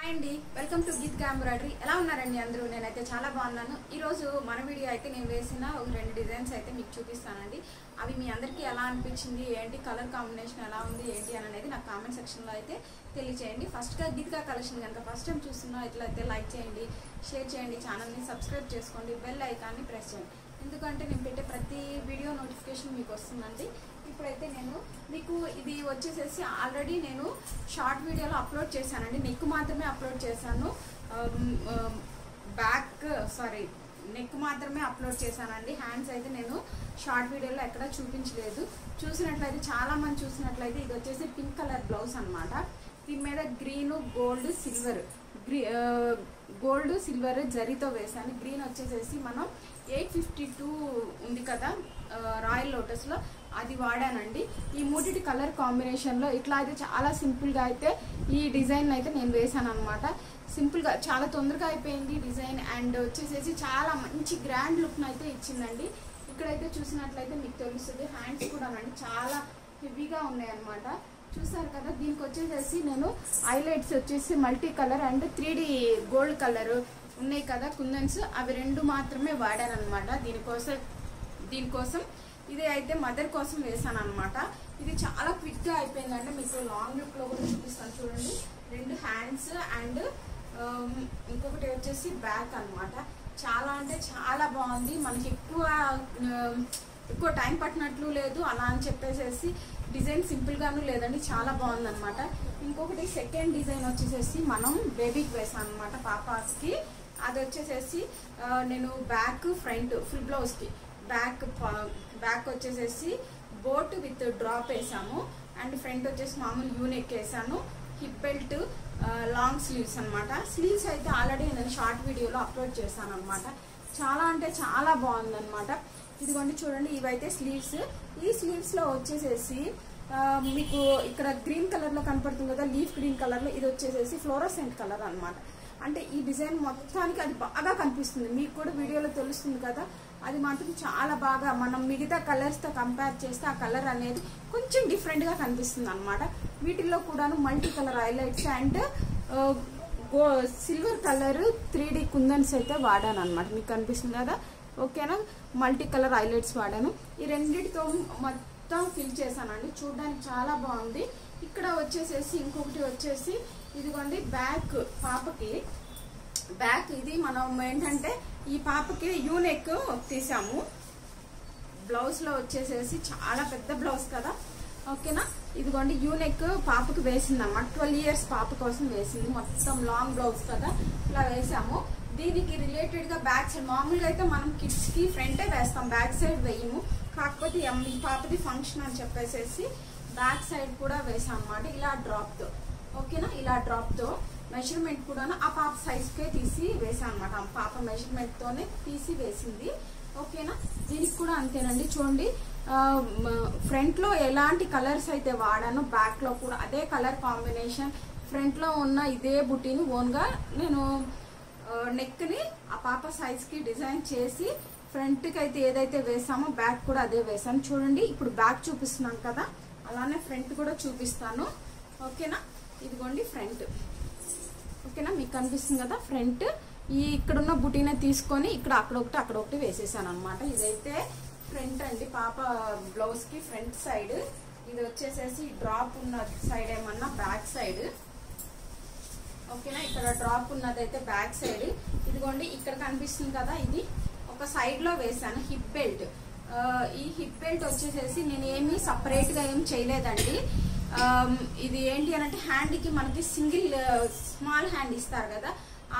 అండి welcome to Geet embroidery. ఎలా ఉన్నారండి అందరూ? నేనైతే చాలా బాగున్నాను. ఈరోజు మన వీడియో అయితే నేను వేసిన ఒక 2 డిజైన్స్ అయితే మీకు చూపిస్తానండి. అవి మీ అందరికీ ఎలా అనిపించింది, ఏంటి కలర్ కాంబినేషన్ ఎలా ఉంది ఏంటి అనేది నాకు కామెంట్ సెక్షన్లో అయితే తెలియచేయండి. ఫస్ట్గా గీత్గా కలెక్షన్ కనుక ఫస్ట్ టైం చూస్తున్నా ఇట్లయితే లైక్ చేయండి, షేర్ చేయండి, ఛానల్ని సబ్స్క్రైబ్ చేసుకోండి, బెల్ ఐకాన్ని ప్రెస్ చేయండి. ఎందుకంటే నేను పెట్టే ప్రతి వీడియో నోటిఫికేషన్ మీకు వస్తుందండి. ఇప్పుడైతే నేను మీకు ఇది వచ్చేసేసి ఆల్రెడీ నేను షార్ట్ వీడియోలో అప్లోడ్ చేశానండి. నెక్ మాత్రమే అప్లోడ్ చేశాను, నెక్ మాత్రమే అప్లోడ్ చేశానండి. హ్యాండ్స్ అయితే నేను షార్ట్ వీడియోలో ఎక్కడ చూపించలేదు. చూసినట్లయితే చాలామంది చూసినట్లయితే ఇది వచ్చేసి పింక్ కలర్ బ్లౌజ్ అనమాట. దీని మీద గ్రీన్ గోల్డ్ సిల్వర్ జరీతో వేసాను. గ్రీన్ వచ్చేసేసి మనం 852 ఉంది కదా రాయల్ లోటస్లో, అది వాడానండి. ఈ మూడిటి కలర్ కాంబినేషన్లో ఇట్లా అయితే చాలా సింపుల్గా అయితే ఈ డిజైన్ అయితే నేను వేసాను అనమాట. సింపుల్గా చాలా తొందరగా అయిపోయింది డిజైన్. అండ్ వచ్చేసేసి చాలా మంచి గ్రాండ్ లుక్ను అయితే ఇచ్చిందండి. ఇక్కడైతే చూసినట్లయితే మీకు తెలుస్తుంది. హ్యాండ్స్ కూడా అండి చాలా హెవీగా ఉన్నాయన్నమాట. చూసారు కదా. దీనికి వచ్చేసేసి నేను హైలైట్స్ వచ్చేసి multi colour and 3D gold colour ఉన్నాయి కదా కుందన్స్, అవి 2 మాత్రమే వాడాను అనమాట. దీనికోసం ఇది అయితే మదర్ కోసం వేసాను అనమాట. ఇది చాలా క్విక్గా అయిపోయిందంటే మీకు లాంగ్ లుక్ లో కూడా చూపిస్తాను చూడండి. 2 హ్యాండ్స్ అండ్ ఇంకొకటి వచ్చేసి బ్యాక్ అనమాట. చాలా అంటే చాలా బాగుంది. మనకి ఎక్కువ టైం పట్టినట్లు లేదు, అలా అని చెప్పేసేసి డిజైన్ సింపుల్ గాను లేదండి, చాలా బాగుంది అనమాట. ఇంకొకటి సెకండ్ డిజైన్ వచ్చేసేసి మనం బేబీకి వేసాను అనమాట, పాపాస్కి. అది వచ్చేసేసి నేను బ్యాక్ ఫ్రంట్ ఫుల్ బ్లౌజ్ కి బ్యాక్ వచ్చేసేసి బోట్ విత్ డ్రాప్ వేసాము. అండ్ ఫ్రంట్ వచ్చేసి మామూలు యూనెక్ వేసాను. హిప్ బెల్ట్ లాంగ్ స్లీవ్స్ అనమాట. స్లీవ్స్ అయితే ఆల్రెడీ నేను షార్ట్ వీడియోలో అప్లోడ్ చేశాను అనమాట. చాలా అంటే చాలా బాగుంది అనమాట. ఇదిగోండి చూడండి, ఇవైతే స్లీవ్స్. ఈ స్లీవ్స్ లో వచ్చేసేసి మీకు ఇక్కడ గ్రీన్ కలర్ లో కనపడుతుంది కదా, లీఫ్ గ్రీన్ కలర్ లో, ఇది వచ్చేసేసి ఫ్లోరోసెంట్ కలర్ అనమాట. అంటే ఈ డిజైన్ మొత్తానికి అది బాగా కనిపిస్తుంది, మీకు కూడా వీడియోలో తెలుస్తుంది కదా. అది మాత్రం చాలా బాగా మనం మిగతా కలర్స్ తో కంపేర్ చేస్తే ఆ కలర్ అనేది కొంచెం డిఫరెంట్ గా కనిపిస్తుంది అనమాట. వీటిల్లో కూడాను multi colour highlights and silver colour 3D కుందన్స్ అయితే వాడాను అనమాట. మీకు కనిపిస్తుంది కదా, ఓకేనా. మల్టీ కలర్ హైలైట్స్ వాడాను. ఈ రెండింటితో మొత్తం ఫిల్ చేశానండి. చూడడానికి చాలా బాగుంది. ఇక్కడ వచ్చేసేసి ఇంకొకటి వచ్చేసి ఇదిగోండి బ్యాక్, పాపకి బ్యాక్. ఇది మనం ఏంటంటే ఈ పాపకి యూనెక్ తీసాము. బ్లౌజ్ లో వచ్చేసేసి చాలా పెద్ద బ్లౌజ్ కదా, ఓకేనా. ఇదిగోండి యూనెక్ పాపకి వేసింది అన్నమాట. 12 years పాప కోసం వేసింది. మొత్తం లాంగ్ బ్లౌజ్ కదా, ఇలా వేసాము. దీనికి రిలేటెడ్ గా బ్యాక్ సైడ్ మామూలుగా అయితే మనం కిడ్స్ కి ఫ్రంటే వేస్తాం, బ్యాక్ సైడ్ వేయము. కాకపోతే ఈ పాపది ఫంక్షన్ అని చెప్పేసేసి బ్యాక్ సైడ్ కూడా వేసాం అన్నమాట. ఇలా డ్రాప్ తో, ఓకేనా. ఇలా డ్రాప్ తో మెజర్మెంట్ కూడా ఆ పాప సైజ్ కే తీసి వేసాం అనమాట. ఆ పాప మెజర్మెంట్ తోనే తీసి వేసింది, ఓకేనా. దీనికి కూడా అంతేనండి. చూడండి, ఫ్రంట్ లో ఎలాంటి కలర్స్ అయితే వాడానో బ్యాక్ లో కూడా అదే కలర్ కాంబినేషన్. ఫ్రంట్ లో ఉన్న ఇదే బుటీని ఓన్ గా నేను నెక్ ని ఆ పాప సైజ్ కి డిజైన్ చేసి ఫ్రంట్ కి అయితే ఏదైతే వేసామో బ్యాక్ కూడా అదే వేసాను. చూడండి, ఇప్పుడు బ్యాక్ చూపిస్తున్నాను కదా, అలానే ఫ్రంట్ కూడా చూపిస్తాను, ఓకేనా. ఇదిగోండి ఫ్రంట్, ఓకేనా. మీకు కనిపిస్తుంది కదా ఫ్రంట్. ఈ ఇక్కడున్న బుటీనే తీసుకొని ఇక్కడ అక్కడ ఒకటి వేసేసాను అనమాట. ఇదైతే ఫ్రంట్ అండి, పాప బ్లౌజ్ కి ఫ్రంట్ సైడ్. ఇది వచ్చేసేసి డ్రాప్ ఉన్న సైడ్ ఏమన్నా బ్యాక్ సైడ్, ఓకేనా. ఇక్కడ డ్రాప్ ఉన్నదైతే బ్యాక్ సైడ్. ఇదిగోండి ఇక్కడ కనిపిస్తుంది కదా, ఇది ఒక సైడ్ లో వేసాను. హిప్ బెల్ట్, ఈ హిప్ బెల్ట్ వచ్చేసేసి నేను ఏమీ సపరేట్ గా ఏం చేయలేదండి. ఇది ఏంటి అనంటే హ్యాండ్ కి మనకి సింగిల్ స్మాల్ హ్యాండ్ ఇస్తారు కదా,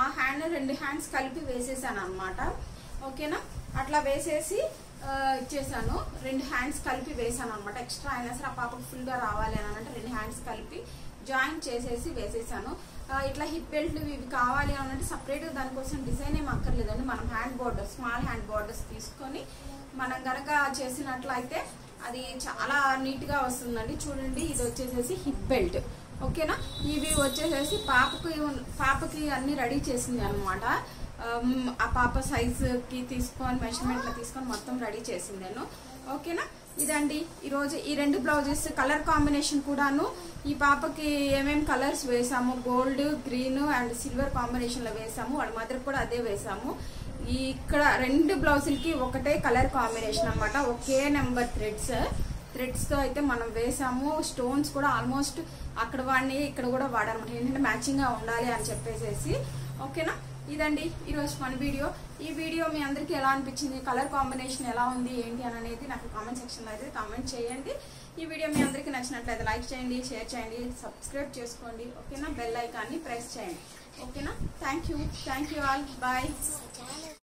ఆ హ్యాండ్ 2 హ్యాండ్స్ కలిపి వేసేసాను అనమాట, ఓకేనా. అట్లా వేసేసి ఇచ్చేసాను. 2 హ్యాండ్స్ కలిపి వేసాను అనమాట. ఎక్స్ట్రా అయినా సరే ఆ పాపకు ఫుల్ గా రావాలి అని అంటే 2 హ్యాండ్స్ కలిపి జాయిన్ చేసేసి వేసేసాను. ఇట్లా హిప్ బెల్ట్లు ఇవి కావాలి అని అంటే సపరేట్ దానికోసం డిజైన్ ఏం అక్కర్లేదండి. మనం hand border, small hand borders తీసుకొని మనం గనక చేసినట్లయితే అది చాలా నీట్ గా వస్తుందండి. చూడండి, ఇది వచ్చేసేసి హిప్ బెల్ట్, ఓకేనా. ఇవి వచ్చేసేసి పాపకి అన్ని రెడీ చేసింది అనమాట. ఆ పాప సైజ్ కి తీసుకొని మెజర్మెంట్ లో తీసుకొని మొత్తం రెడీ చేసింది నేను, ఓకేనా. ఇదండి ఈరోజు ఈ 2 బ్లౌజెస్ కలర్ కాంబినేషన్ కూడాను ఈ పాపకి ఏమేం కలర్స్ వేసాము gold green and silver combination లో వేసాము వాడి మదర్ కూడా అదే వేసాము ఇక్కడ 2 బ్లౌజులకి ఒకటే కలర్ కాంబినేషన్ అన్నమాట ఒకే నెంబర్ థ్రెడ్స్ తో అయితే మనం వేసాము స్టోన్స్ కూడా ఆల్మోస్ట్ అక్కడ వాడిని ఇక్కడ కూడా వాడాలన్నమాట ఏంటంటే మ్యాచింగ్ గా ఉండాలి అని చెప్పేసి ఓకేనా ఇదండి ఈరోజు మన వీడియో ఈ వీడియో మీ అందరికి ఎలా అనిపించింది కలర్ కాంబినేషన్ ఎలా ఉంది ఏంటి అని అనేది నాకు కామెంట్ సెక్షన్ లో అయితే కామెంట్ చేయండి ఈ వీడియో మీ అందరికి నచ్చినట్లయితే లైక్ చేయండి షేర్ చేయండి సబ్స్క్రైబ్ చేసుకోండి ఓకేనా బెల్ ఐకాన్ని ప్రెస్ చేయండి ఓకేనా థ్యాంక్ యూ ఆల్ బాయ్